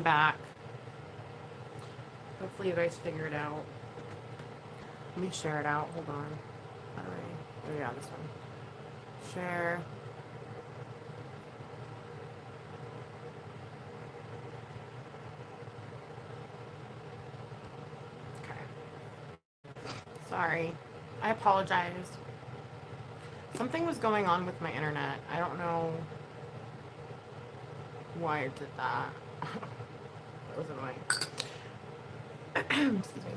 back. Hopefully you guys figure it out. Let me share it out. Hold on. All right. Oh yeah, this one. Share. Okay. Sorry. I apologize. Something was going on with my internet. I don't know why it did that. That was annoying. Excuse me.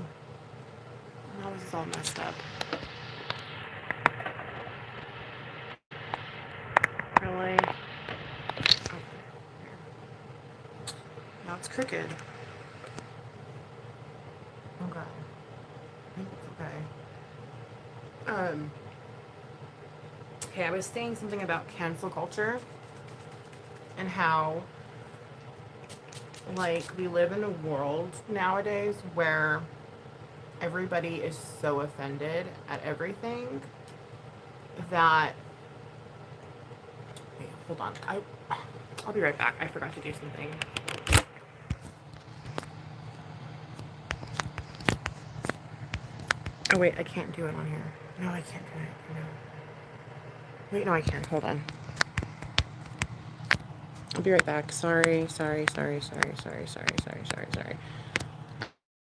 Now this is all messed up. Really? Okay. Now it's crooked. Okay. I think it's okay. Okay, I was saying something about cancel culture and how, like, we live in a world nowadays where everybody is so offended at everything that. Wait, hold on. I'll be right back. I forgot to do something. Oh wait, I can't do it on here. No, I can't do it. No. Wait, no, I can. Hold on. I'll be right back. Sorry.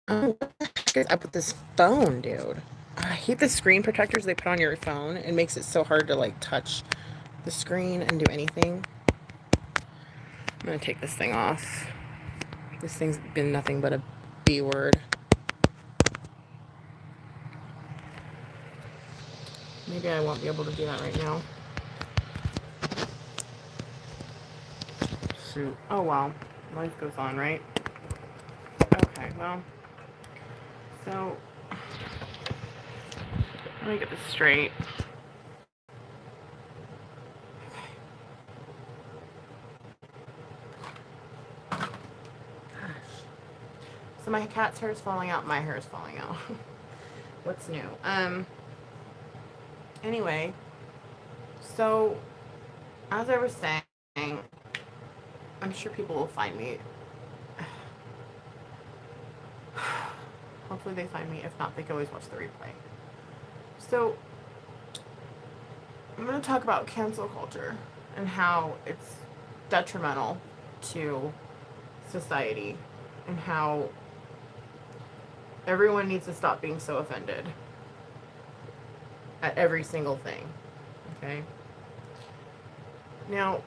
Oh, what the heck is up with this phone, dude? I hate the screen protectors they put on your phone. It makes it so hard to like touch the screen and do anything. I'm gonna take this thing off. This thing's been nothing but a B word. Maybe I won't be able to do that right now. Shoot. Oh well. Life goes on, right? Okay, well. So, let me get this straight. So my cat's hair is falling out, my hair is falling out. What's new? Anyway, so as I was saying, I'm sure people will find me. Hopefully they find me. If not, they can always watch the replay. So I'm going to talk about cancel culture and how it's detrimental to society and how everyone needs to stop being so offended at every single thing. Okay? Now,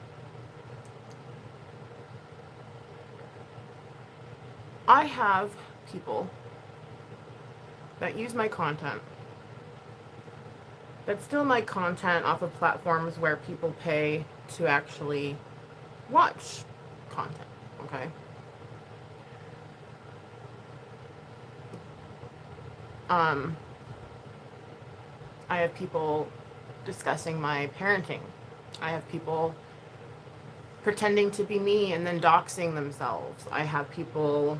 I have people that use my content, that steal my content off of platforms where people pay to actually watch content. Okay? I have people discussing my parenting. I have people pretending to be me and then doxing themselves. I have people,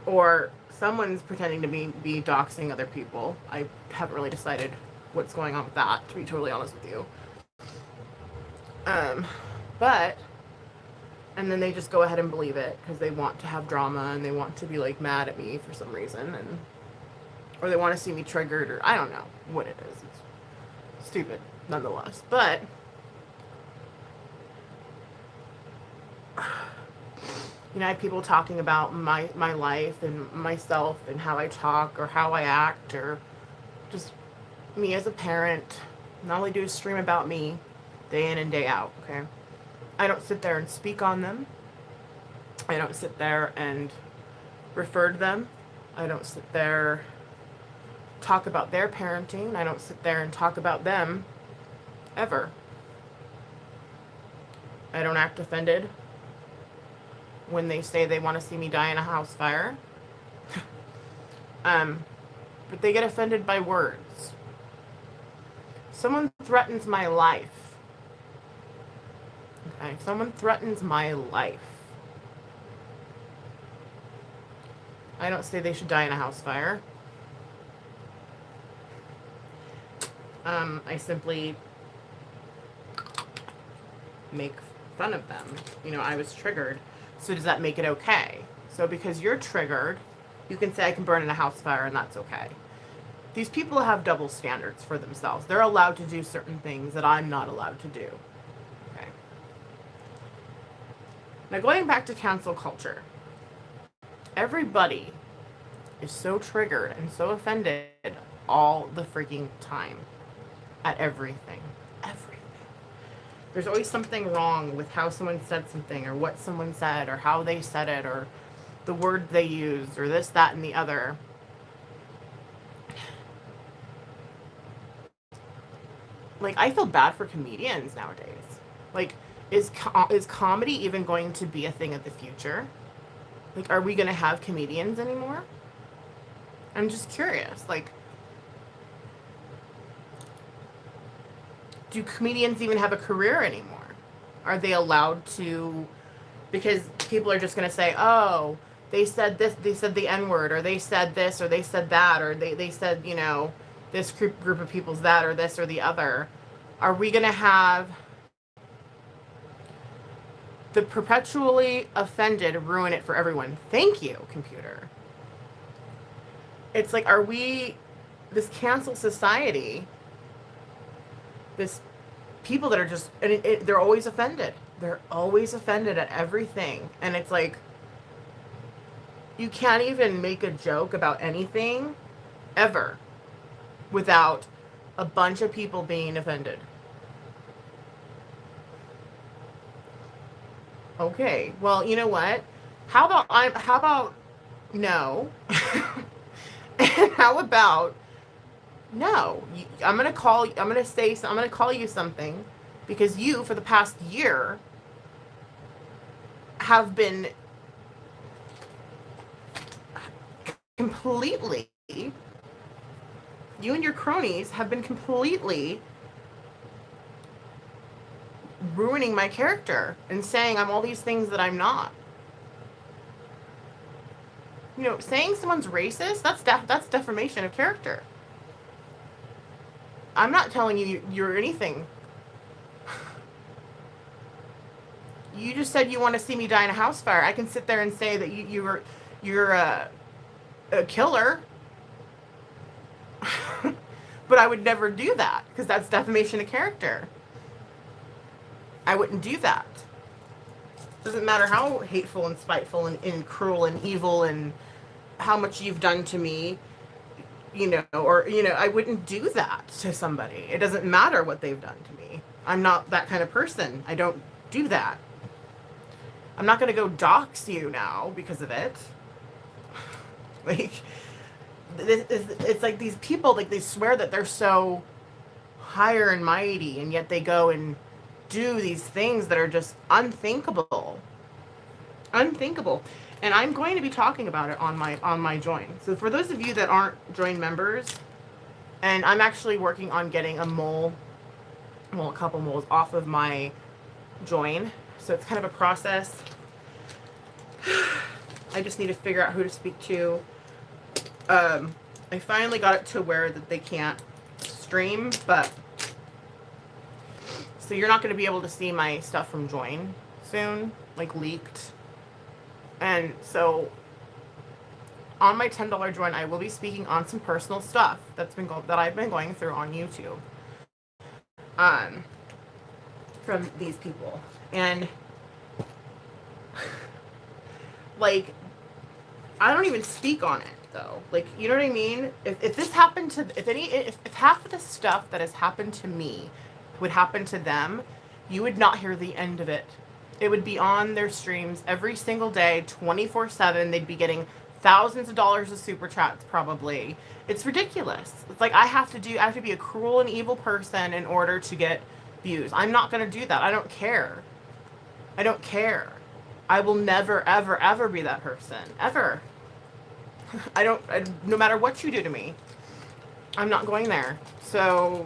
or someone's pretending to be doxing other people. I haven't really decided what's going on with that, to be totally honest with you. But, and then they just go ahead and believe it because they want to have drama and they want to be like mad at me for some reason, and or they want to see me triggered, or I don't know what it is. It's stupid nonetheless. But you know, I have people talking about my life and myself and how I talk or how I act or just me as a parent. Not only do a stream about me day in and day out, okay? I don't sit there and speak on them. I don't sit there and refer to them. I don't sit there talk about their parenting. I don't sit there and talk about them ever. I don't act offended when they say they want to see me die in a house fire. But they get offended by words. Someone threatens my life. Okay, if someone threatens my life, I don't say they should die in a house fire. I simply make fun of them. You know, I was triggered. So does that make it okay? So because you're triggered, you can say I can burn in a house fire and that's okay. These people have double standards for themselves. They're allowed to do certain things that I'm not allowed to do. Okay. Now going back to cancel culture. Everybody is so triggered and so offended all the freaking time at everything. Everything. There's always something wrong with how someone said something or what someone said or how they said it or the word they used or this, that, and the other. Like, I feel bad for comedians nowadays. Like, is comedy even going to be a thing of the future? Like, are we going to have comedians anymore? I'm just curious. Like, do comedians even have a career anymore? Are they allowed to? Because people are just going to say, oh, they said this, they said the N-word, or they said this, or they said that, or they said, you know, this group of people's that, or this, or the other. Are we going to have the perpetually offended ruin it for everyone? Thank you, computer. It's like, are we, this cancel society, this people that are just, and they're always offended. They're always offended at everything. And it's like, you can't even make a joke about anything ever without a bunch of people being offended. Okay, well, you know what? How about no? And how about no? I'm gonna call you something because you, for the past year, have been completely, you and your cronies have been completely ruining my character and saying I'm all these things that I'm not. You know, saying someone's racist, that's defamation of character. I'm not telling you you're anything. You just said you want to see me die in a house fire. I can sit there and say that you're a killer. But I would never do that because that's defamation of character. I wouldn't do that. Doesn't matter how hateful and spiteful and cruel and evil and how much you've done to me, you know, or, you know, I wouldn't do that to somebody. It doesn't matter what they've done to me. I'm not that kind of person. I don't do that. I'm not going to go dox you now because of it. Like, it's like these people, like, they swear that they're so higher and mighty, and yet they go and do these things that are just unthinkable. Unthinkable. And I'm going to be talking about it on my join. So for those of you that aren't join members, and I'm actually working on getting a couple moles off of my join. So it's kind of a process. I just need to figure out who to speak to. I finally got it to where that they can't stream, but so you're not going to be able to see my stuff from join soon, like leaked. And so on my $10 join, I will be speaking on some personal stuff that I've been going through on YouTube. From these people. And like, I don't even speak on it though. Like, you know what I mean? If this happened to, if half of the stuff that has happened to me would happen to them, you would not hear the end of it. It would be on their streams every single day, 24/7. They'd be getting thousands of dollars of super chats probably. It's ridiculous. It's like I have to be a cruel and evil person in order to get views. I'm not going to do that. I don't care. I don't care. I will never, ever, ever be that person. Ever. No matter what you do to me, I'm not going there. So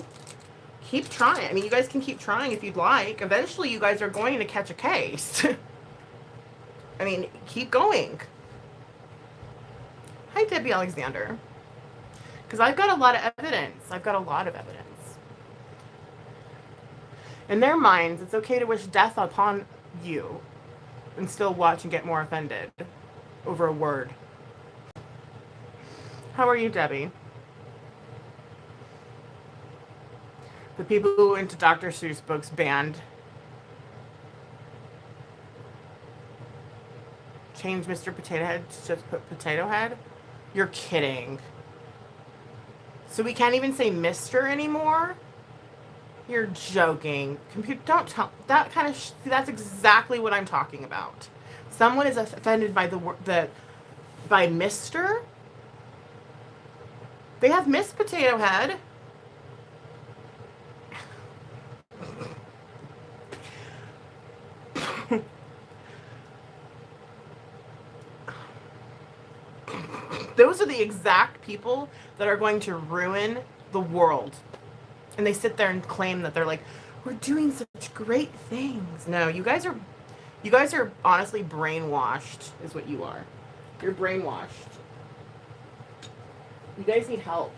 keep trying. I mean, you guys can keep trying if you'd like. Eventually, you guys are going to catch a case. I mean, keep going. Hi, Debbie Alexander. Because I've got a lot of evidence. In their minds, it's okay to wish death upon you and still watch and get more offended over a word. How are you, Debbie? The people who went to Dr. Seuss books banned. Change Mr. Potato Head to just put Potato Head? You're kidding. So we can't even say Mr. anymore? You're joking. Don't tell that kind of. That's exactly what I'm talking about. Someone is offended by by Mr. They have Miss Potato Head. Those are the exact people that are going to ruin the world. And they sit there and claim that they're like, we're doing such great things. No, you guys are honestly brainwashed is what you are. You're brainwashed. You guys need help.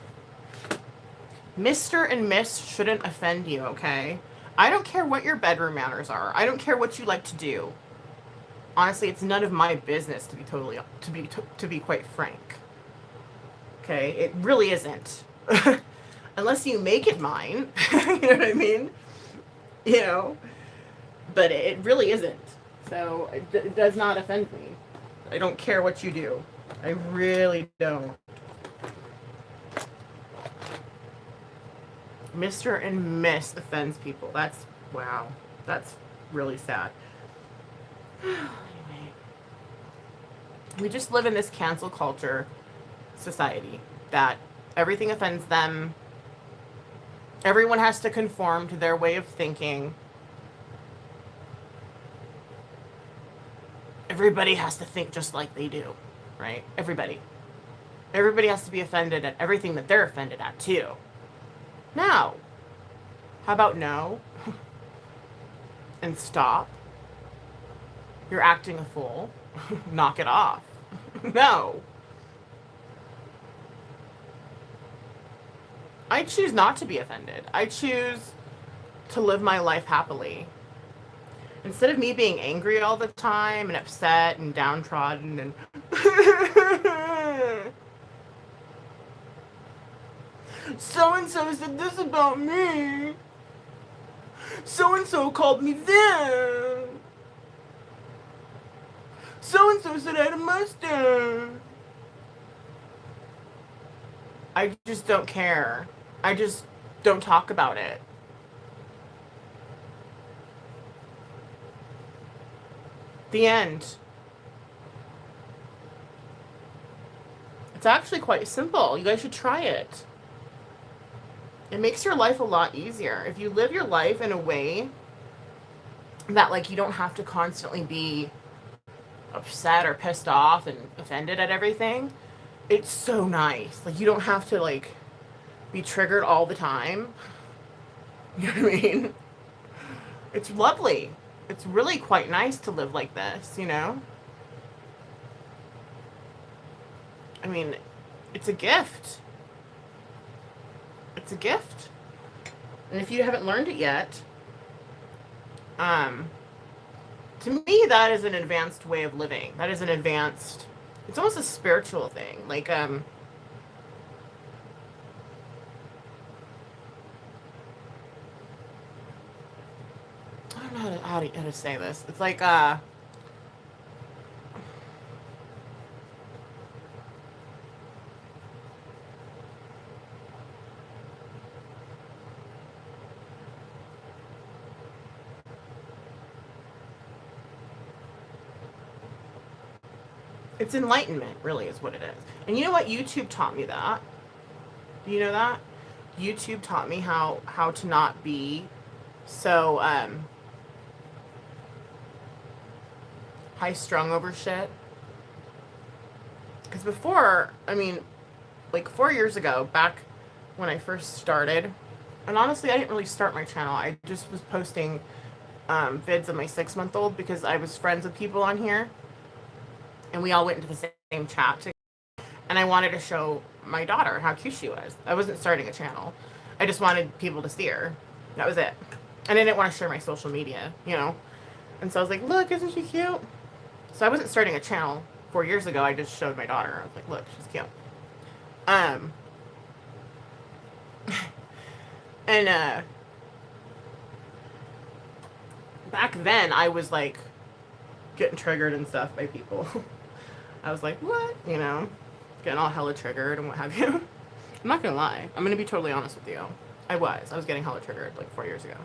Mr. and Miss shouldn't offend you, okay? I don't care what your bedroom manners are. I don't care what you like to do. Honestly, it's none of my business to be quite frank. Okay? It really isn't. Unless you make it mine. You know what I mean? You know? But it really isn't. So it does not offend me. I don't care what you do. I really don't. Mr. and Miss offends people. That's, wow. That's really sad. Anyway. We just live in this cancel culture society that everything offends them. Everyone has to conform to their way of thinking. Everybody has to think just like they do, right? Everybody. Everybody has to be offended at everything that they're offended at, too. No. How about no? And stop. You're acting a fool. Knock it off. No. I choose not to be offended. I choose to live my life happily. Instead of me being angry all the time and upset and downtrodden and so-and-so said this about me. So-and-so called me this. So-and-so said I had a mustache. I just don't care. I just don't talk about it. The end. It's actually quite simple. You guys should try it. It makes your life a lot easier. If you live your life in a way that, like, you don't have to constantly be upset or pissed off and offended at everything, it's so nice. Like, you don't have to, like, be triggered all the time. You know what I mean? It's lovely. It's really quite nice to live like this, you know? I mean, it's a gift. It's a gift. And if you haven't learned it yet, to me, that is an advanced way of living. That is an advanced, it's almost a spiritual thing. Like, I don't know how to say this. It's like, it's enlightenment, really, is what it is. And you know what? YouTube taught me that. Do you know that? YouTube taught me how to not be so high strung over shit. Because before, I mean, like 4 years ago, back when I first started, and honestly, I didn't really start my channel. I just was posting vids of my 6-month-old because I was friends with people on here. And we all went into the same chat together. And I wanted to show my daughter how cute she was. I wasn't starting a channel. I just wanted people to see her. That was it. And I didn't want to share my social media, you know. And so I was like, look, isn't she cute? So I wasn't starting a channel 4 years ago. I just showed my daughter. I was like, look, she's cute. Um, and back then I was like getting triggered and stuff by people. I was like, what? You know, getting all hella triggered and what have you. I'm not gonna lie. I'm gonna be totally honest with you. I was getting hella triggered like 4 years ago.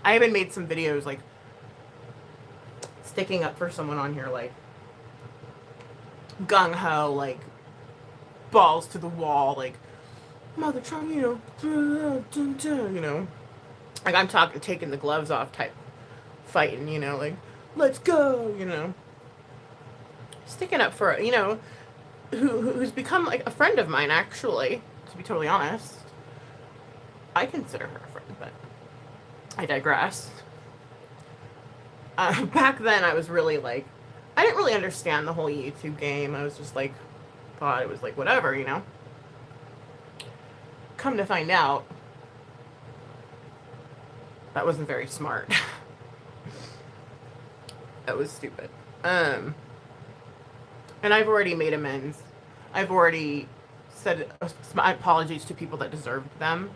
I even made some videos like sticking up for someone on here, like gung ho, like balls to the wall, like Mother Trump, you know, like I'm talking, taking the gloves off type fighting, you know, like let's go, you know, sticking up for, you know, who's become like a friend of mine, actually, to be totally honest. I consider her a friend, but I digress. Back then I was really like, I didn't really understand the whole YouTube game. I was just like, thought it was like whatever, you know. Come to find out, that wasn't very smart. That was stupid. And I've already made amends. I've already said my apologies to people that deserved them,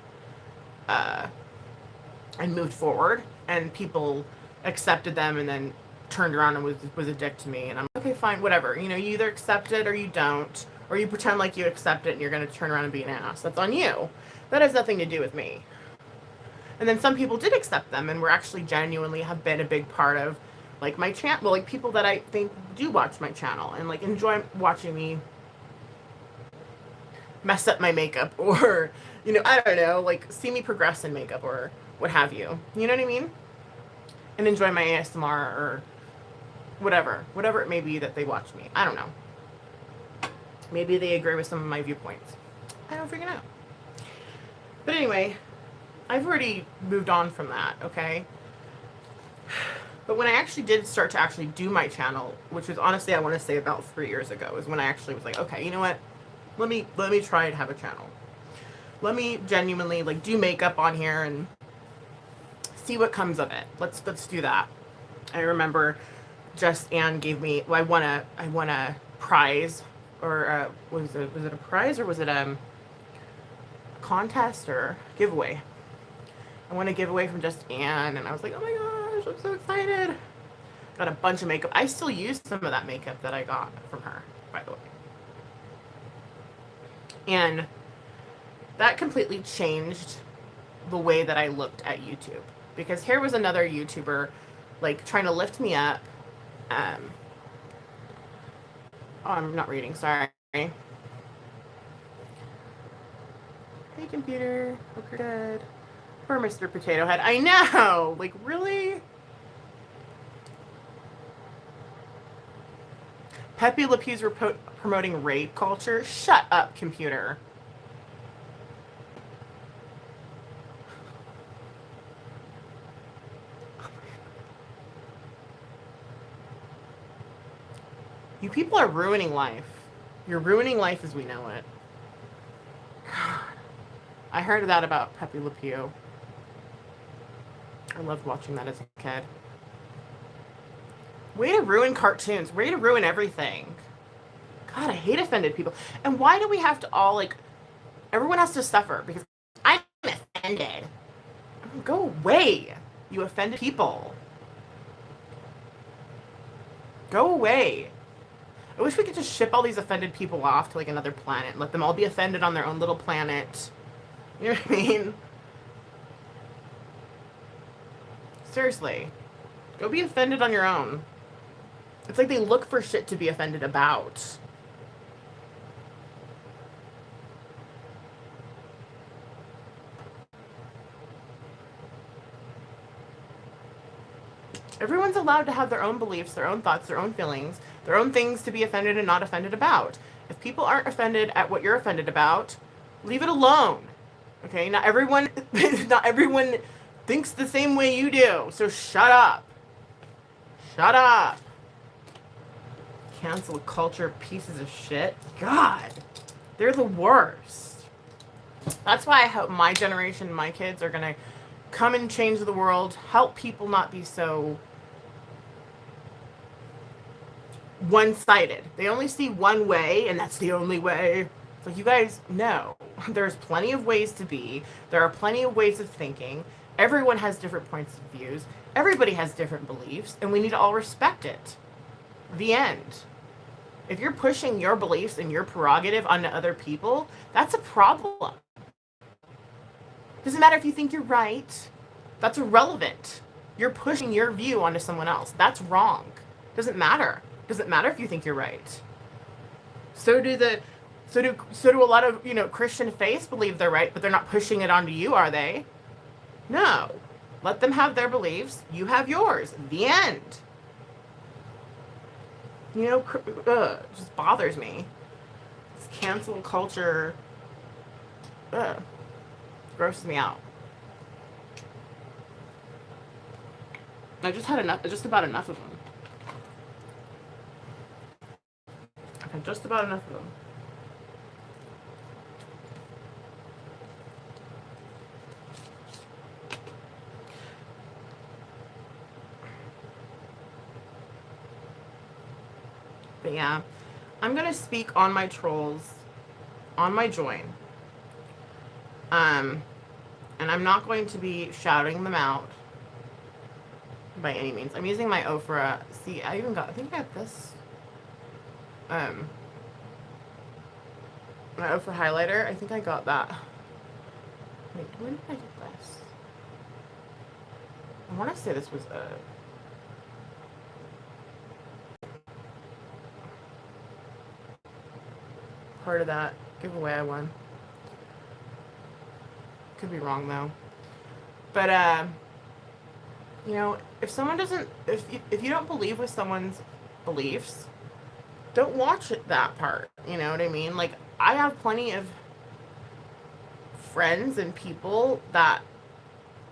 and moved forward. And people accepted them and then turned around and was a dick to me. And I'm okay, fine, whatever. You know, you either accept it or you don't, or you pretend like you accept it and you're going to turn around and be an ass. That's on you. That has nothing to do with me. And then some people did accept them and were actually genuinely have been a big part of like my channel. Well, like people that I think do watch my channel and like enjoy watching me mess up my makeup, or, you know, I don't know, like see me progress in makeup or what have you. You know what I mean? And enjoy my ASMR or whatever it may be that they watch me. I don't know. Maybe they agree with some of my viewpoints. I don't freaking know. But anyway, I've already moved on from that, okay? But when I actually did start to actually do my channel, which was honestly, I want to say about 3 years ago, is when I actually was like, okay, you know what? Let me try to have a channel. Let me genuinely like do makeup on here and see what comes of it. Let's do that. I remember Just Ann gave me, well, I won a prize, or was it a prize, or was it a contest or giveaway? I won a giveaway from Just Ann, and I was like, oh my gosh, I'm so excited. Got a bunch of makeup. I still use some of that makeup that I got from her, by the way. And that completely changed the way that I looked at YouTube. Because here was another YouTuber like trying to lift me up. Oh, I'm not reading, sorry. Hey computer, hope you're dead. Poor Mr. Potato Head. I know! Like, really? Pepe Le Pew's promoting rape culture? Shut up, computer. You people are ruining life. You're ruining life as we know it. God. I heard that about Pepe Le Pew. I loved watching that as a kid. Way to ruin cartoons. Way to ruin everything. God, I hate offended people. And why do we have to all, like, everyone has to suffer? Because I'm offended. Go away, you offended people. Go away. I wish we could just ship all these offended people off to, like, another planet and let them all be offended on their own little planet. You know what I mean? Seriously. Go be offended on your own. It's like they look for shit to be offended about. Everyone's allowed to have their own beliefs, their own thoughts, their own feelings, their own things to be offended and not offended about. If people aren't offended at what you're offended about, leave it alone. Okay? Not everyone thinks the same way you do. So shut up. Shut up. Cancel culture pieces of shit. God. They're the worst. That's why I hope my generation, my kids are going to come and change the world, help people not be so one-sided. They only see one way, and that's the only way. So you guys know there's plenty of ways to be. There are plenty of ways of thinking. Everyone has different points of views. Everybody has different beliefs, and we need to all respect it. The end. If you're pushing your beliefs and your prerogative onto other people, that's a problem. Doesn't matter if you think you're right. That's irrelevant. You're pushing your view onto someone else. That's wrong. Doesn't matter. Doesn't matter if you think you're right. So do a lot of, Christian faiths believe they're right, but they're not pushing it onto you, are they? No. Let them have their beliefs. You have yours. The end. It just bothers me. This cancel culture grosses me out. I just had enough, just about enough of them. I've had just about enough of them. But yeah, I'm going to speak on my trolls on my join. And I'm not going to be shouting them out by any means. I'm using my Ofra. See, I think I got this. My Ofra highlighter. I think I got that. Wait, when did I get this? I want to say this was a... part of that giveaway I won. Could be wrong though. But if someone doesn't, if you don't believe with someone's beliefs, don't watch that part. You know what I mean? Like, I have plenty of friends and people that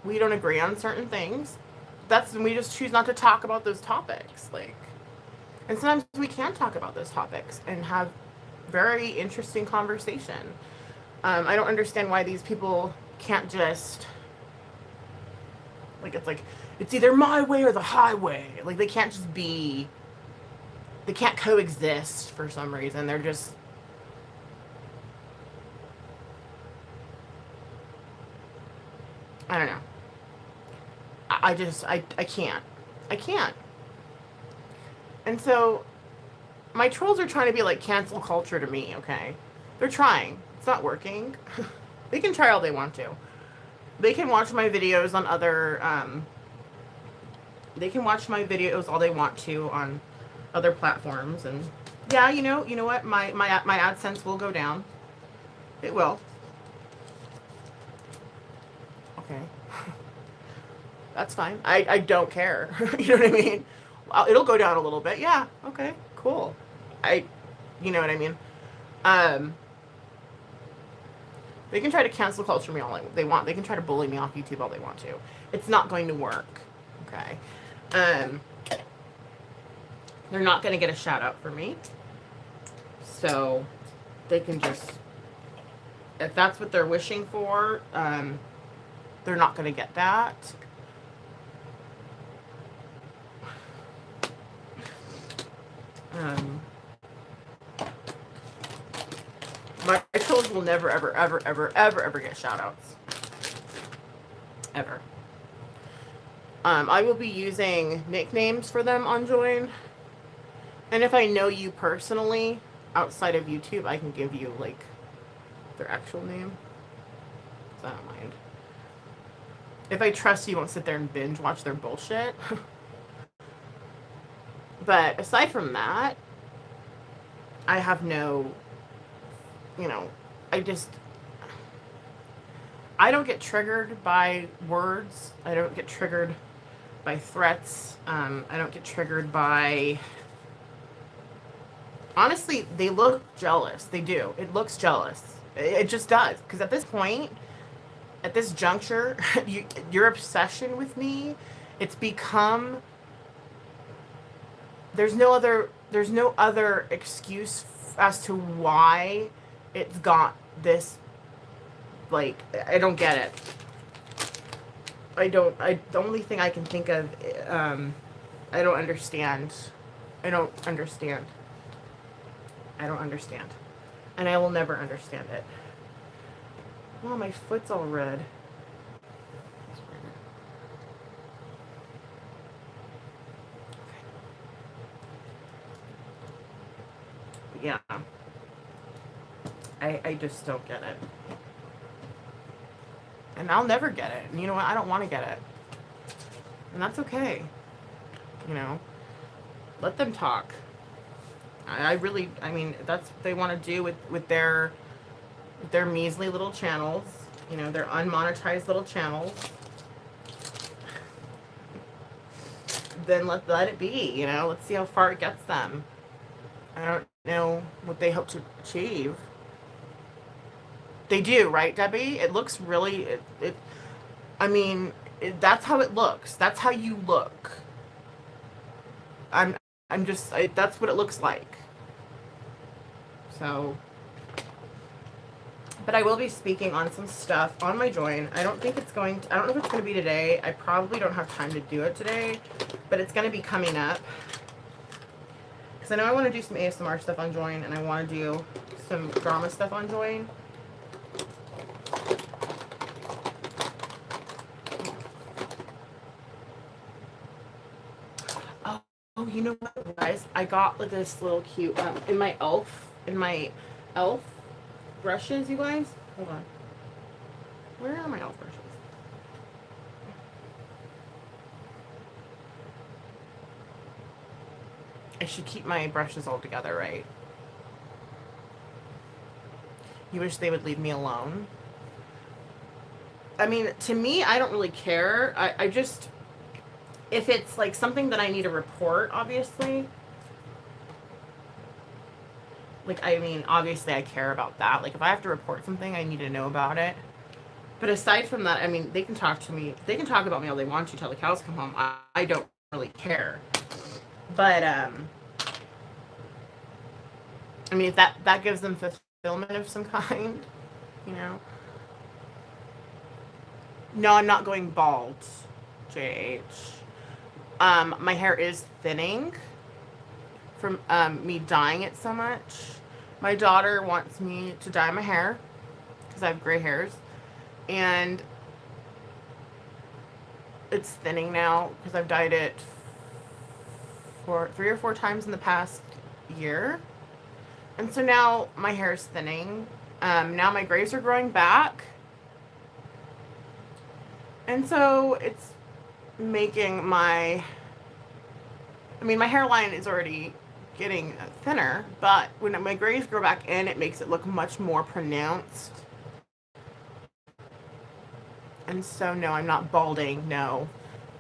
we don't agree on certain things. We just choose not to talk about those topics. Like, and sometimes we can talk about those topics and have very interesting conversation. I don't understand why these people can't just, it's either my way or the highway. Like, they can't coexist for some reason. They're just, I don't know. I can't. And so my trolls are trying to be like cancel culture to me, okay? They're trying. It's not working. They can try all they want to. They can watch my videos on other, they can watch my videos all they want to on other platforms. And yeah, you know what? My AdSense will go down. It will. Okay. That's fine. I don't care. You know what I mean? It'll go down a little bit. Yeah. Okay. Cool. You know what I mean? They can try to cancel culture me all they want. They can try to bully me off YouTube all they want to. It's not going to work. Okay. They're not going to get a shout out from me. So they can just, if that's what they're wishing for, they're not going to get that. My trolls will never, ever, ever, ever, ever, ever get shout-outs. Ever. I will be using nicknames for them on Join. And if I know you personally, outside of YouTube, I can give you, like, their actual name. So I don't mind. If I trust you, won't sit there and binge watch their bullshit. But aside from that, I have no, I don't get triggered by words. I don't get triggered by threats. I don't get triggered by, honestly, they look jealous. They do. It looks jealous. It just does. Because at this point, at this juncture, your obsession with me, it's become, there's no other excuse as to why it's got this, like, I don't get it. The only thing I can think of, I don't understand. I don't understand. I don't understand. And I will never understand it. Oh, my foot's all red. Yeah. I just don't get it. And I'll never get it. And you know what? I don't want to get it. And that's okay. You know? Let them talk. I mean, that's what they want to do with their measly little channels. You know, their unmonetized little channels. Then let it be, you know? Let's see how far it gets them. I don't know what they hope to achieve. They do, right, Debbie? It looks really, I mean, that's how it looks. That's how you look. I'm just, that's what it looks like. So, but I will be speaking on some stuff on my join. I don't know if it's going to be today. I probably don't have time to do it today, but it's going to be coming up. Because I know I want to do some ASMR stuff on join, and I want to do some drama stuff on join. Oh, you know what, guys? I got like this little cute in my elf brushes, you guys. Hold on. Where are my elf brushes? I should keep my brushes all together, right? You wish they would leave me alone. I mean, to me, I don't really care. I just, if it's like something that I need to report, obviously. Like, I mean, obviously I care about that. Like, if I have to report something, I need to know about it. But aside from that, I mean, they can talk to me. They can talk about me all they want to till the cows come home. I don't really care. But, I mean, if that gives them fulfillment of some kind, you know. No, I'm not going bald, JH. My hair is thinning from me dyeing it so much. My daughter wants me to dye my hair because I have gray hairs, and it's thinning now because I've dyed it for 3 or 4 times in the past year, and so now my hair is thinning. Now my grays are growing back, and so it's making my hairline is already getting thinner, but when my grays grow back in, it makes it look much more pronounced. And so, no, I'm not balding, no.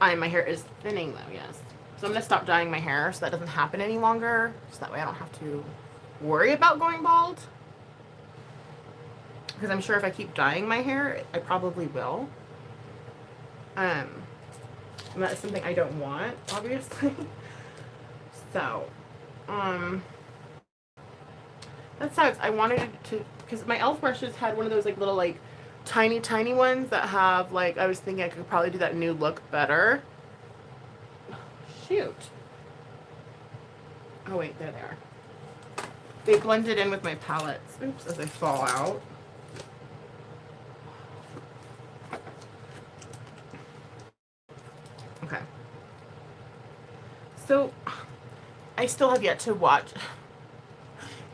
My hair is thinning, though, yes. So I'm going to stop dyeing my hair so that doesn't happen any longer, so that way I don't have to worry about going bald. Because I'm sure if I keep dyeing my hair, I probably will. And that's something I don't want, obviously. So, that sucks. I wanted to, because my elf brushes had one of those like little like tiny ones that have like, I was thinking I could probably do that new look better. Shoot. Oh wait, there they are. They blended in with my palettes. Oops, as they fall out. Okay. So, I still have yet to watch.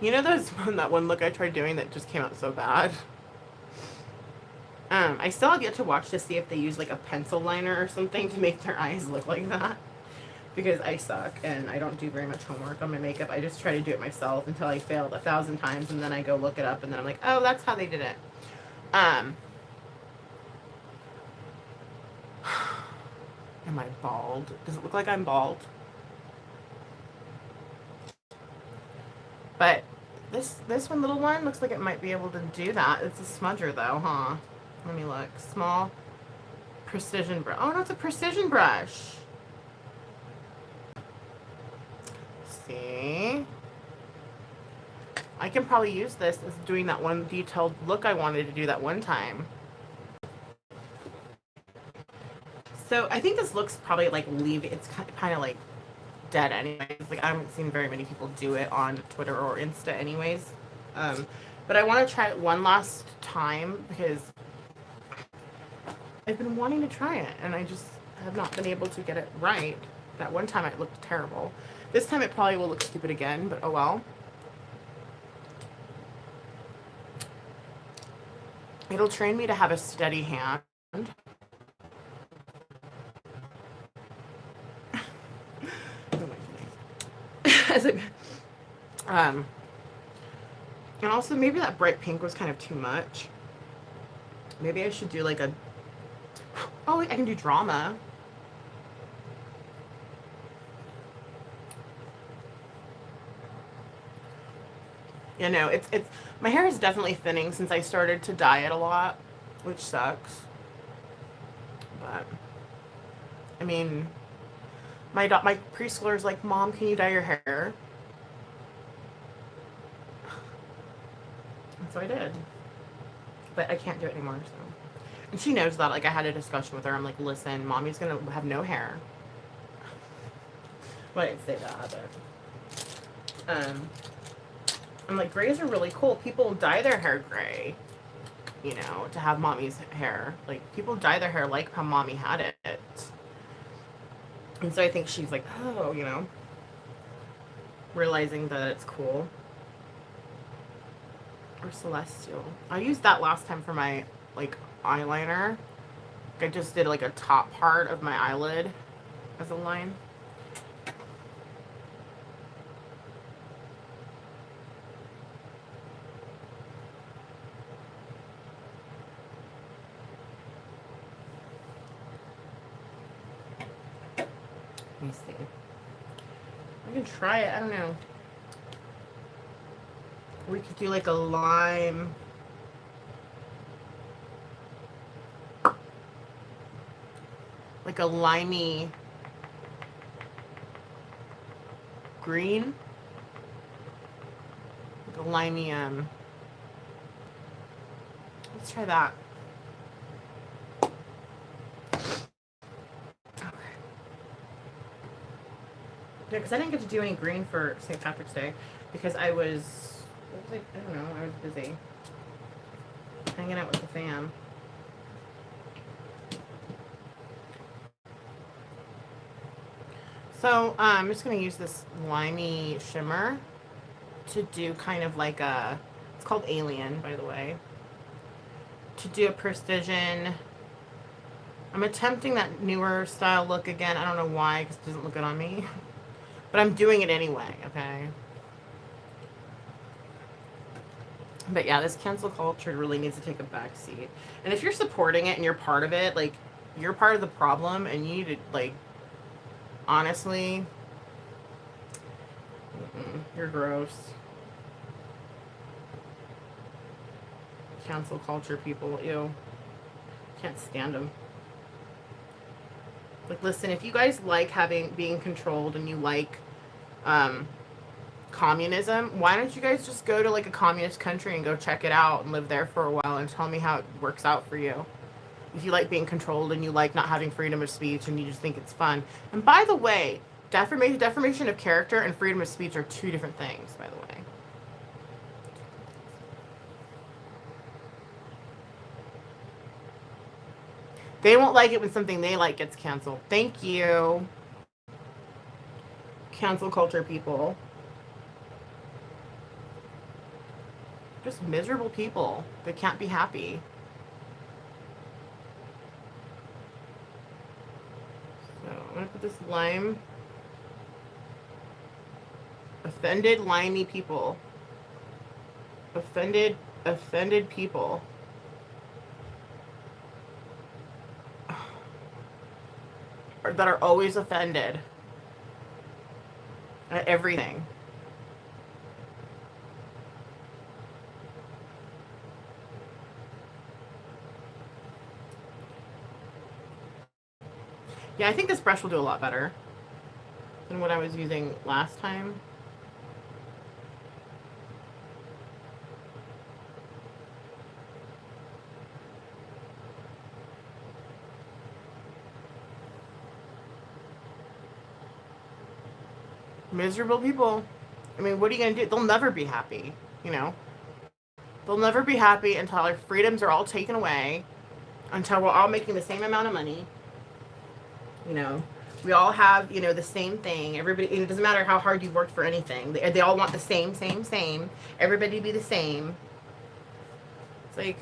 You know that one look I tried doing that just came out so bad? I still have yet to watch to see if they use like a pencil liner or something to make their eyes look like that. Because I suck and I don't do very much homework on my makeup. I just try to do it myself until I failed 1,000 times, and then I go look it up and then I'm like, oh, that's how they did it. Am I bald? Does it look like I'm bald? But this one little one looks like it might be able to do that. It's a smudger though, huh? Let me look. Small precision brush. Oh no, it's a precision brush. See? I can probably use this as doing that one detailed look I wanted to do that one time. So I think this looks probably like it's kind of like dead anyways. Like I haven't seen very many people do it on Twitter or Insta anyways. But I want to try it one last time because I've been wanting to try it and I just have not been able to get it right. That one time it looked terrible. This time it probably will look stupid again, but oh well. It'll train me to have a steady hand. As it, and also maybe that bright pink was kind of too much. Maybe I should do like a, oh, I can do drama. You know, it's my hair is definitely thinning since I started to dye it a lot, which sucks. But I mean, my preschooler's like, "Mom, can you dye your hair?" And so I did, but I can't do it anymore. So, and she knows that. Like I had a discussion with her. I'm like, "Listen, Mommy's gonna have no hair." Well, I didn't say that, but I'm like, grays are really cool. People dye their hair gray, you know, to have Mommy's hair. Like people dye their hair like how Mommy had it. And so I think she's like, oh, you know, realizing that it's cool. Or Celestial. I used that last time for my, like, eyeliner. I just did, like, a top part of my eyelid as a line. Let me see. I can try it. I don't know. We could do like a lime. Like a limey green. Like a limey, let's try that. Yeah, because I didn't get to do any green for St. Patrick's Day because I was, I don't know, I was busy hanging out with the fam. So I'm just going to use this limey shimmer to do kind of like a, it's called Alien, by the way, to do a precision. I'm attempting that newer style look again. I don't know why, because it doesn't look good on me. But I'm doing it anyway, okay? But yeah, this cancel culture really needs to take a back seat. And if you're supporting it and you're part of it, like, you're part of the problem and you need to, like, honestly, you're gross. Cancel culture people, ew. Can't stand them. Like, listen, if you guys like being controlled and you like communism, why don't you guys just go to like a communist country and go check it out and live there for a while and tell me how it works out for you? If you like being controlled and you like not having freedom of speech and you just think it's fun. And by the way, defamation of character and freedom of speech are two different things, by the way. They won't like it when something they like gets canceled. Thank you. Cancel culture people. Just miserable people that can't be happy. So I'm going to put this lime. Offended, limey people. Offended people. That are always offended at everything. Yeah, I think this brush will do a lot better than what I was using last time. Miserable people. I mean, what are you going to do? They'll never be happy, you know? They'll never be happy until our freedoms are all taken away, until we're all making the same amount of money. You know, we all have, you know, the same thing. Everybody, it doesn't matter how hard you've worked for anything. They all want the same. Everybody be the same. It's like,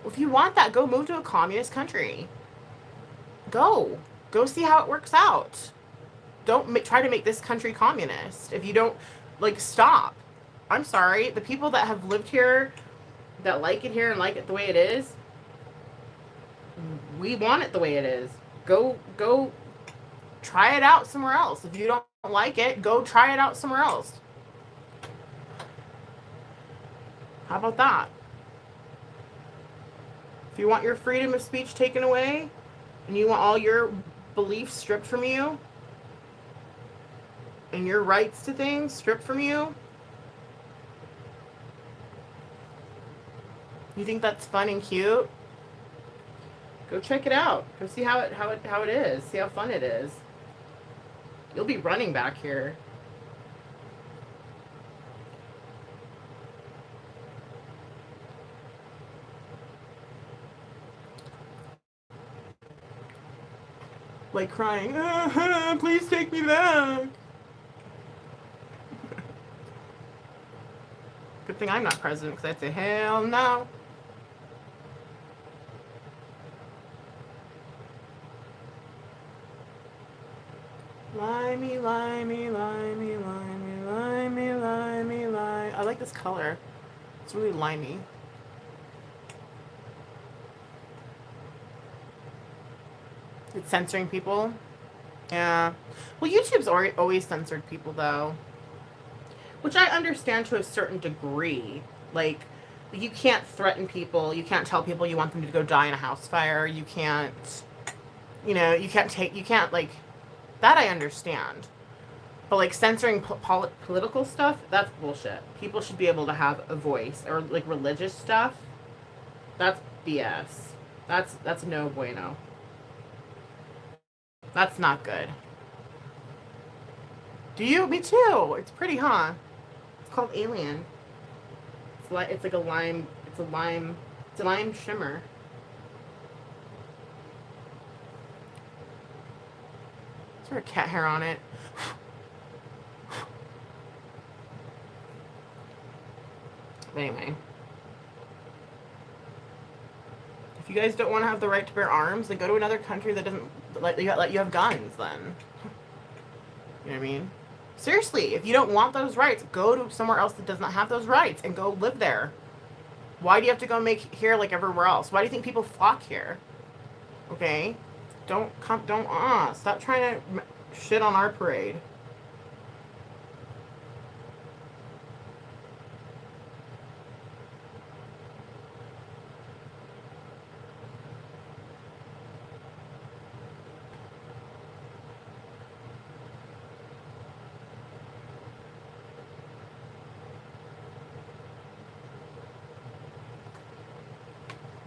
well, if you want that, go move to a communist country. Go see how it works out. Don't try to make this country communist. If you don't, like, stop. I'm sorry. The people that have lived here, that like it here and like it the way it is, we want it the way it is. Go try it out somewhere else. If you don't like it, go try it out somewhere else. How about that? If you want your freedom of speech taken away, and you want all your beliefs stripped from you, and your rights to things stripped from you, you think that's fun and cute? Go check it out. Go see how it is. See how fun it is. You'll be running back here. Like crying, please take me back. Good thing I'm not president, because I'd say, hell no. Limey, limey, limey, limey, limey, limey, limey. I like this color. It's really limey. It's censoring people. Yeah. Well, YouTube's always censored people, though. Which I understand to a certain degree. Like, you can't threaten people. You can't tell people you want them to go die in a house fire. You can't, you know, you can't, like, that I understand. But, like, censoring political stuff, that's bullshit. People should be able to have a voice. Or, like, religious stuff, that's BS. That's no bueno. That's not good. Do you? Me too. It's pretty, huh? It's called Alien. It's like a lime. It's a lime shimmer. Is there a cat hair on it? But anyway. If you guys don't want to have the right to bear arms, then go to another country that doesn't let you have guns, then. You know what I mean? Seriously, if you don't want those rights, go to somewhere else that does not have those rights and go live there. Why do you have to go make here like everywhere else? Why do you think people flock here? Okay? Stop trying to shit on our parade.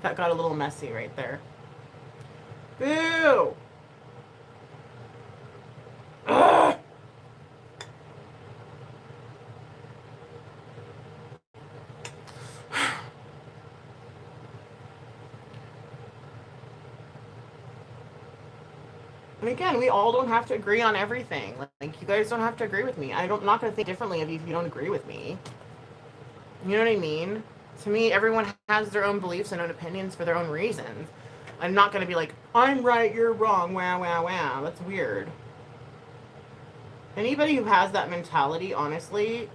That got a little messy right there. Boo! Ugh! And again, we all don't have to agree on everything. Like, you guys don't have to agree with me. I'm not going to think differently of you if you don't agree with me. You know what I mean? To me, everyone has their own beliefs and own opinions for their own reasons. I'm not going to be like, I'm right, you're wrong, wow, wow, wow. That's weird. Anybody who has that mentality, honestly,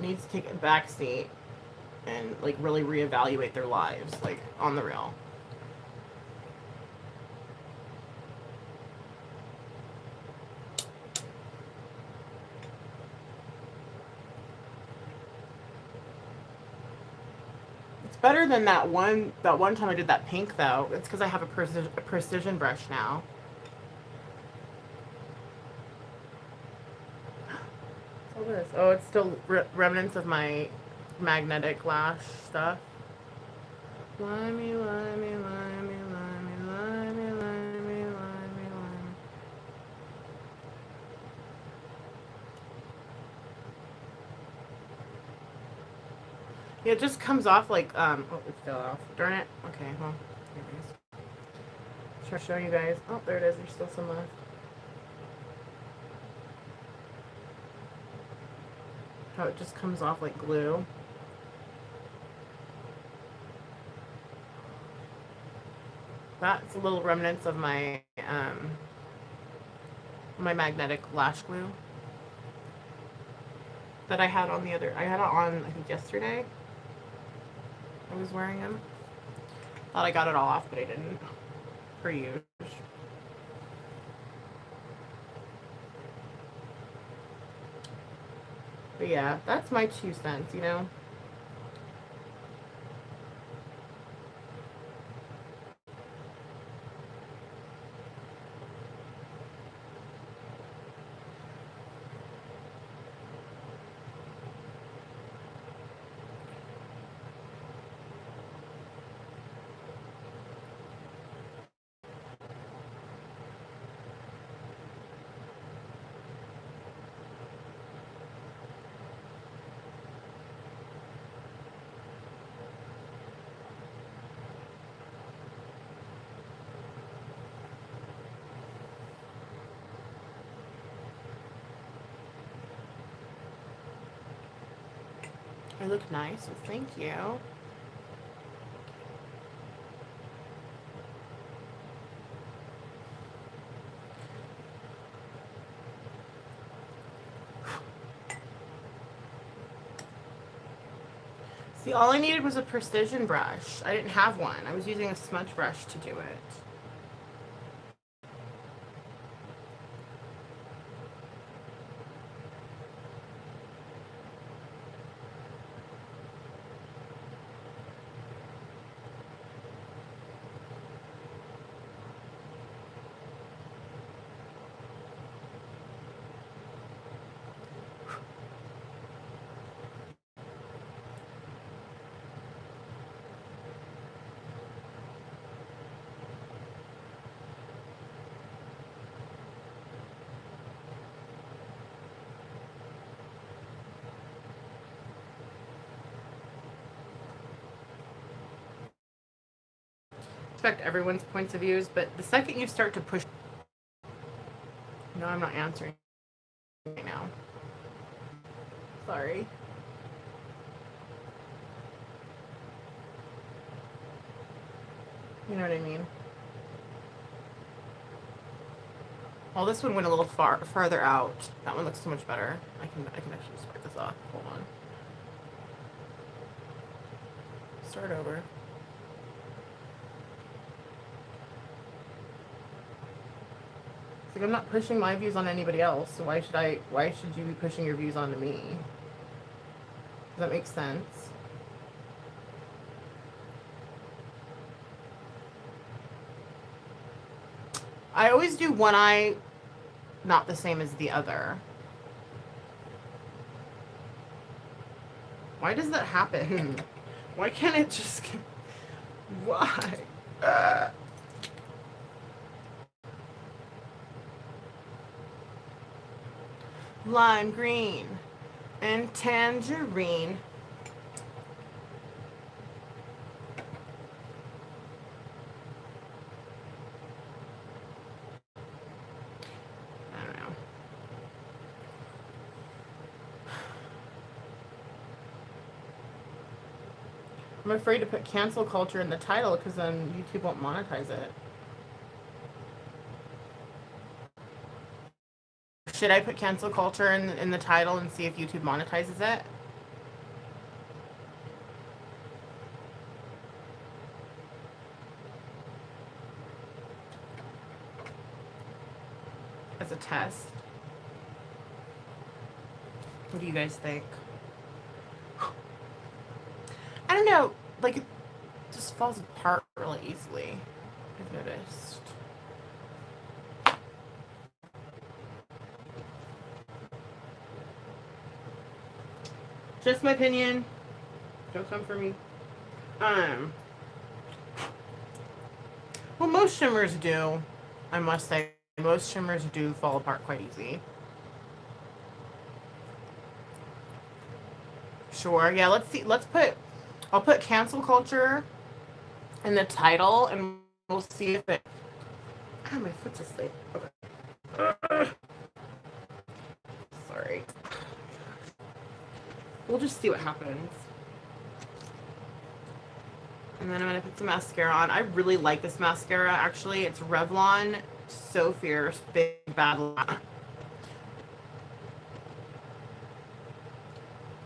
needs to take a back seat and, like, really reevaluate their lives, like, on the real. Better than that one time I did that pink, though. It's because I have a precision brush now. What's all this? Oh, it's still remnants of my magnetic lash stuff. Limey, limey, limey, limey, limey, limey, limey, It just comes off like, oh, it fell off. Darn it. Okay, well, here it is. Try to show you guys. Oh, there it is. There's still some left. How it just comes off like glue. That's a little remnants of my my magnetic lash glue that I had on I had it on, I think, yesterday. I was wearing them. Thought I got it all off, but I didn't. For use. But yeah, that's my 2 cents, you know? I look nice, well, thank you. See, all I needed was a precision brush. I didn't have one. I was using a smudge brush to do it. Respect everyone's points of views, but the second you start to push... No, I'm not answering right now. Sorry. You know what I mean? Well, this one went a little farther out. That one looks so much better. I can actually start this off. Hold on. Start over. It's like I'm not pushing my views on anybody else, so why should you be pushing your views onto me? Does that make sense? I always do one eye not the same as the other. Why does that happen? Why can't it just... Why? Lime green and tangerine. I don't know. I'm afraid to put cancel culture in the title because then YouTube won't monetize it. Should I put cancel culture in the title and see if YouTube monetizes it? As a test. What do you guys think? I don't know, like, it just falls apart really easily, I've noticed. Just my opinion. Don't come for me. Well, most shimmers do, I must say. Most shimmers do fall apart quite easy. Sure, yeah, let's see. Let's put I'll put cancel culture in the title and we'll see if it. Ah, my foot's asleep. Okay. Sorry. We'll just see what happens. And then I'm going to put some mascara on. I really like this mascara, actually. It's Revlon So Fierce Big Bad Lie.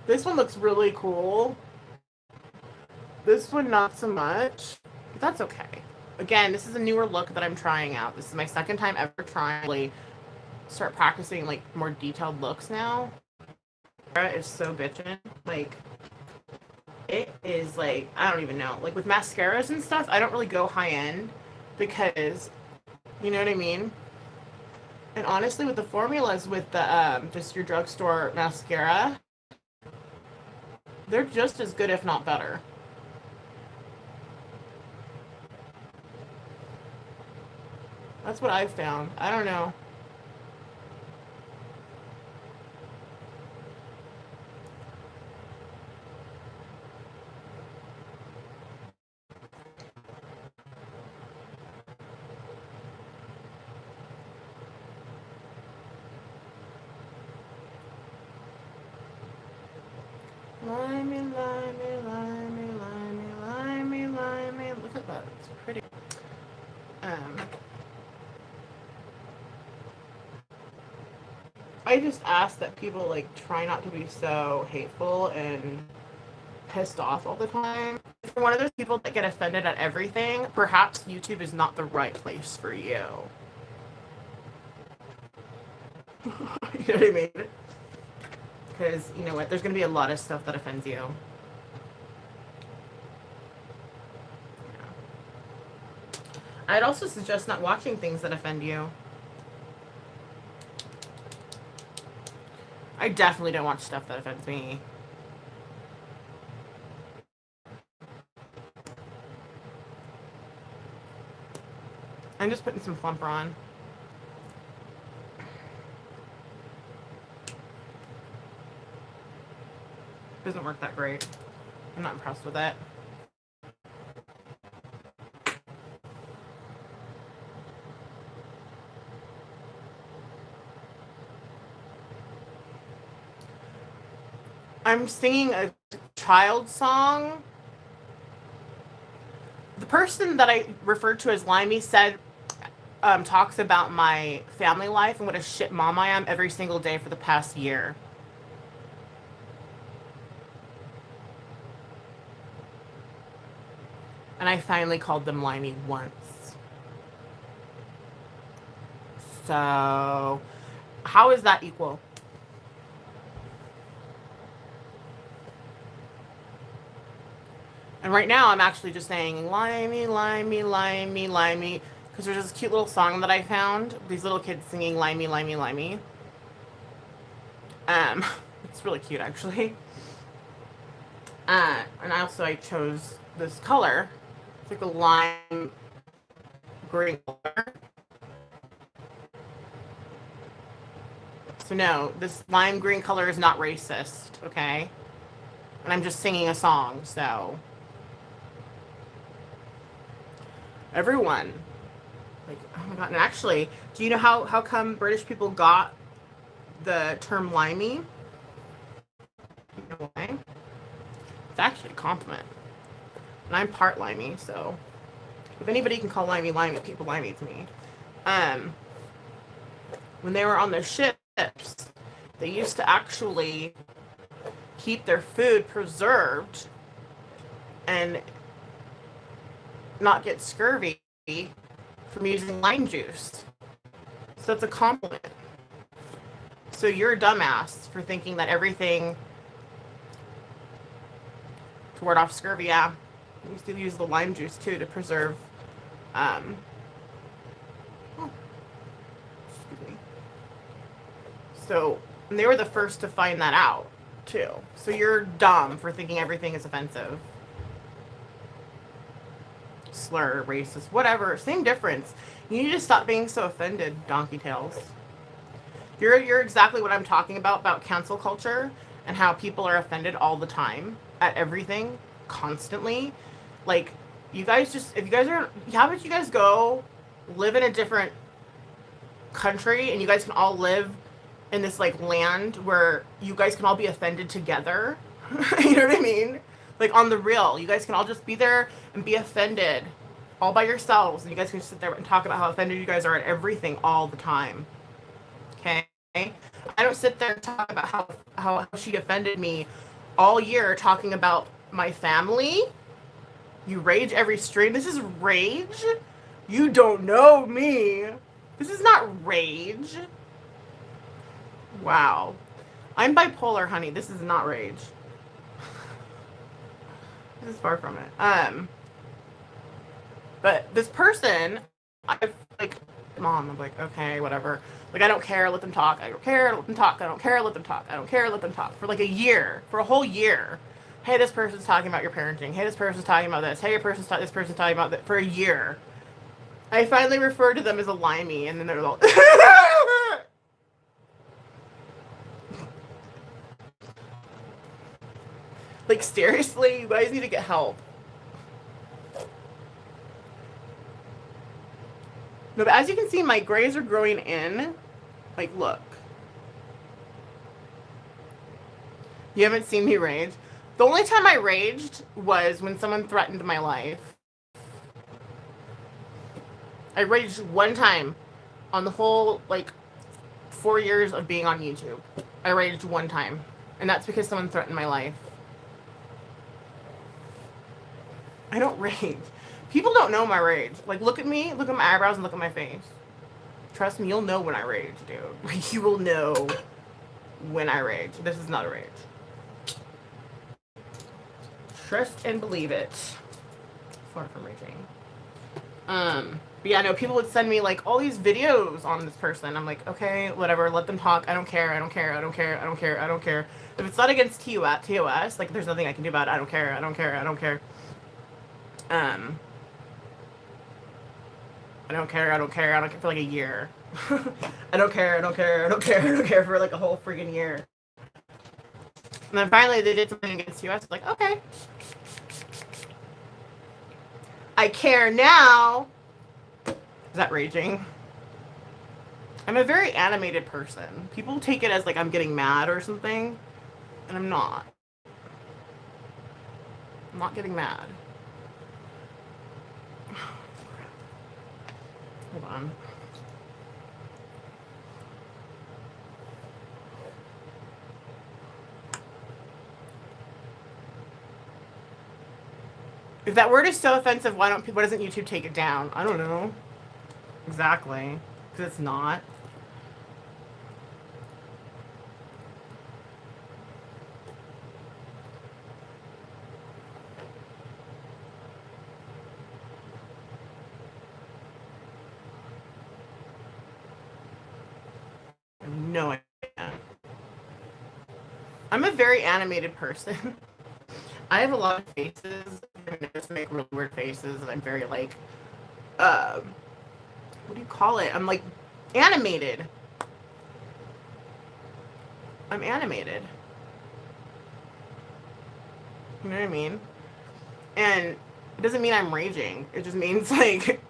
This one looks really cool. This one, not so much. But that's okay. Again, this is a newer look that I'm trying out. This is my second time ever trying to really start practicing, like, more detailed looks now. It's so bitchin'. Like, it is like, I don't even know. Like with mascaras and stuff, I don't really go high end because, you know what I mean? And honestly, with the formulas, with the just your drugstore mascara, they're just as good, if not better. That's what I've found. I don't know. Limey, limey, limey, limey, limey, limey. Look at that. It's pretty. I just ask that people like try not to be so hateful and pissed off all the time. If you're one of those people that get offended at everything, perhaps YouTube is not the right place for you. You know what I mean? Because, you know what, there's going to be a lot of stuff that offends you. I'd also suggest not watching things that offend you. I definitely don't watch stuff that offends me. I'm just putting some plumper on. Doesn't work that great. I'm not impressed with it. I'm singing a child song. The person that I referred to as Limey said, talks about my family life and what a shit mom I am every single day for the past year. And I finally called them Limey once. So, how is that equal? And right now, I'm actually just saying limey, limey, limey, limey, because there's this cute little song that I found. These little kids singing limey, limey, limey. It's really cute, actually. And also, I chose this color. It's like a lime green color. So no, this lime green color is not racist, okay? And I'm just singing a song, so everyone, like, oh my god. And actually, do you know how come British people got the term limey? You know why? It's actually a compliment. And I'm part limey, so if anybody can call limey limey, people limey to me. When they were on the ships, they used to actually keep their food preserved and not get scurvy from using lime juice. So that's a compliment. So you're a dumbass for thinking that everything to ward off scurvy. Yeah, we used to use the lime juice too to preserve. Excuse me. So they were the first to find that out too. So you're dumb for thinking everything is offensive. Slur, racist, whatever, same difference. You need to stop being so offended, donkey tails. You're exactly what I'm talking about cancel culture and how people are offended all the time at everything. constantly. Like, you guys just, if you guys are, how about you guys go live in a different country and you guys can all live in this like land where you guys can all be offended together. You know what I mean? Like on the real, you guys can all just be there and be offended all by yourselves, and you guys can just sit there and talk about how offended you guys are at everything all the time. Okay? I don't sit there and talk about how she offended me all year talking about my family. You rage every stream. This is rage? You don't know me. This is not rage. Wow. I'm bipolar, honey. This is not rage. This is far from it. But this person, I like, Mom, I'm like, okay, whatever. Like, I don't care, let them talk. I don't care, let them talk. I don't care, let them talk. I don't care, let them talk. For like a year, for a whole year. Hey, this person's talking about your parenting. Hey, this person's talking about this. Hey, this person's talking about that for a year. I finally referred to them as a limey, and then they're all... Like, seriously, you guys need to get help. No, but as you can see, my grays are growing in. Like, look. You haven't seen me rage? The only time I raged was when someone threatened my life. I raged one time on the whole, like, 4 years of being on YouTube. I raged one time. And that's because someone threatened my life. I don't rage. People don't know my rage. Like, look at me, look at my eyebrows, and look at my face. Trust me, you'll know when I rage, dude. You will know when I rage. This is not a rage. Trust and believe it. Far from raging. But yeah, no, people would send me, like, all these videos on this person. I'm like, okay, whatever, let them talk. I don't care, I don't care, I don't care, I don't care, I don't care. If it's not against TOS, like, there's nothing I can do about it. I don't care, I don't care, I don't care. I don't care, I don't care, I don't care for like a year. I don't care, I don't care, I don't care, I don't care for like a whole freaking year. And then finally they did something against US. It's like, okay. I care now. Is that raging? I'm a very animated person. People take it as like I'm getting mad or something, and I'm not. I'm not getting mad. Hold on. If that word is so offensive, why doesn't YouTube take it down? I don't know. Exactly. Because it's not. No idea. I'm a very animated person. I have a lot of faces. I just make really weird faces, and I'm very like, what do you call it? I'm like animated. I'm animated. You know what I mean? And it doesn't mean I'm raging. It just means like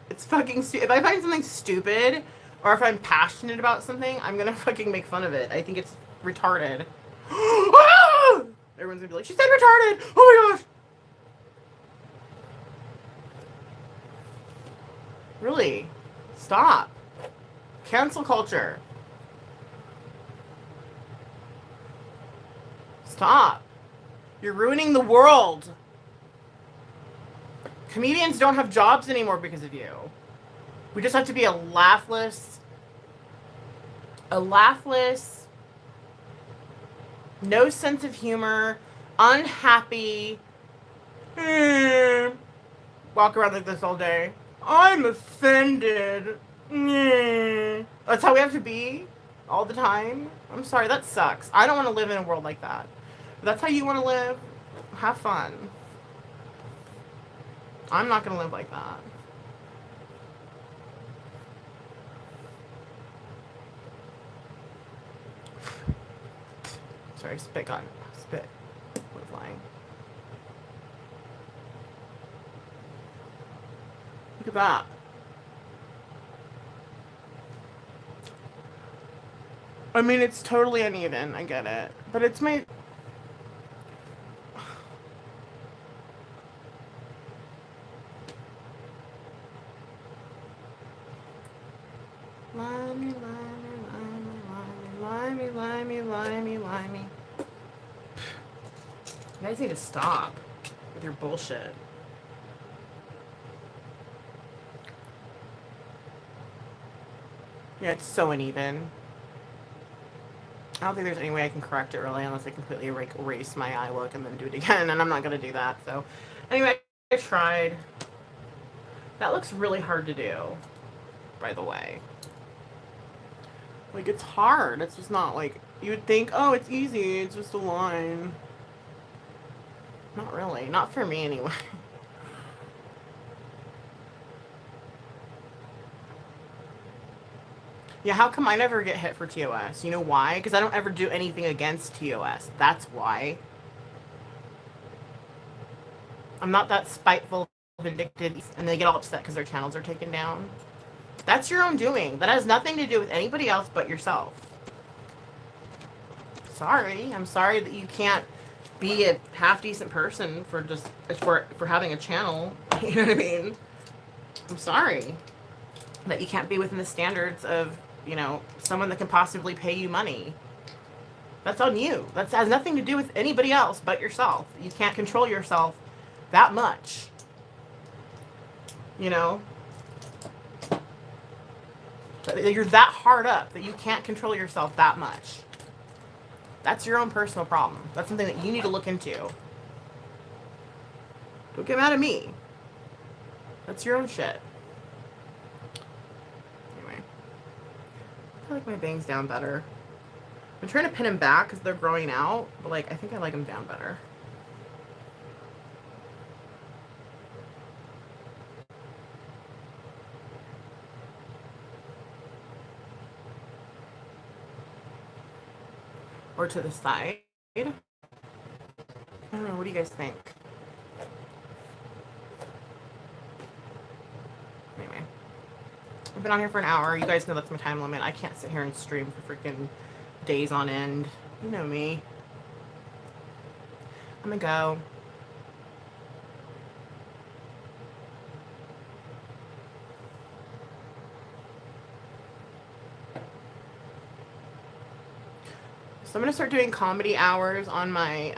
it's fucking stupid. If I find something stupid, or if I'm passionate about something, I'm gonna fucking make fun of it. I think it's retarded. Everyone's gonna be like, she said retarded! Oh my gosh! Really? Stop. Cancel culture. Stop. You're ruining the world. Comedians don't have jobs anymore because of you. We just have to be a laughless, no sense of humor, unhappy, walk around like this all day. I'm offended. That's how we have to be all the time. I'm sorry, that sucks. I don't want to live in a world like that. If that's how you want to live, have fun. I'm not going to live like that. Sorry, spit. Was flying. at that. I mean, it's totally uneven. I get it. But it's my... Limey, limey, limey, limey, limey, limey. You guys need to stop with your bullshit. Yeah, it's so uneven. I don't think there's any way I can correct it really unless I completely erase my eye look and then do it again, and I'm not going to do that. So anyway, I tried. That looks really hard to do, by the way. Like, it's hard. It's just not like, you would think, oh, it's easy, it's just a line. Not really. Not for me anyway. Yeah, how come I never get hit for TOS? You know why? Because I don't ever do anything against TOS. That's why. I'm not that spiteful, vindictive, and they get all upset because their channels are taken down. That's your own doing. That has nothing to do with anybody else but yourself. Sorry. I'm sorry that you can't be a half-decent person for just for having a channel. You know what I mean? I'm sorry that you can't be within the standards of, you know, someone that can possibly pay you money. That's on you. That has nothing to do with anybody else but yourself. You can't control yourself that much. You know? You're that hard up that you can't control yourself that much. That's your own personal problem. That's something that you need to look into. Don't get mad at me. That's your own shit. Anyway. I feel like my bangs down better. I'm trying to pin them back because they're growing out, but like I think I like them down better. Or to the side. I don't know, what do you guys think? Anyway. I've been on here for an hour. You guys know that's my time limit. I can't sit here and stream for freaking days on end. You know me. I'm gonna go. So I'm gonna start doing comedy hours on my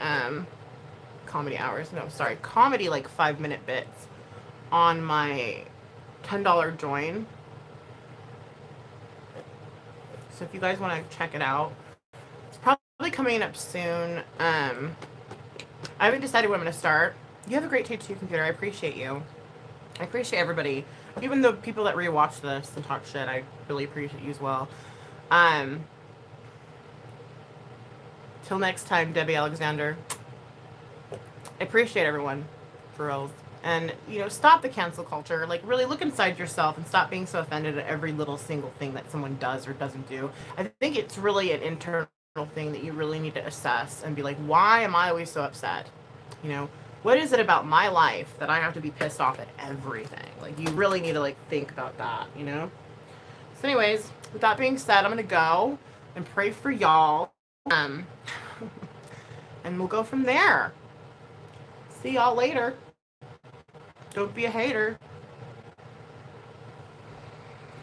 comedy like 5-minute bits on my $10 join. So if you guys want to check it out, it's probably coming up soon. I haven't decided when I'm gonna start. You have a great day too, computer. I appreciate you. I appreciate everybody, even the people that rewatch this and talk shit. I really appreciate you as well. Till next time, Debbie Alexander. I appreciate everyone, for reals. And, you know, stop the cancel culture. Like, really look inside yourself and stop being so offended at every little single thing that someone does or doesn't do. I think it's really an internal thing that you really need to assess and be like, why am I always so upset? You know, what is it about my life that I have to be pissed off at everything? Like, you really need to, like, think about that, you know? So anyways, with that being said, I'm going to go and pray for y'all. And we'll go from there. See y'all later. Don't be a hater.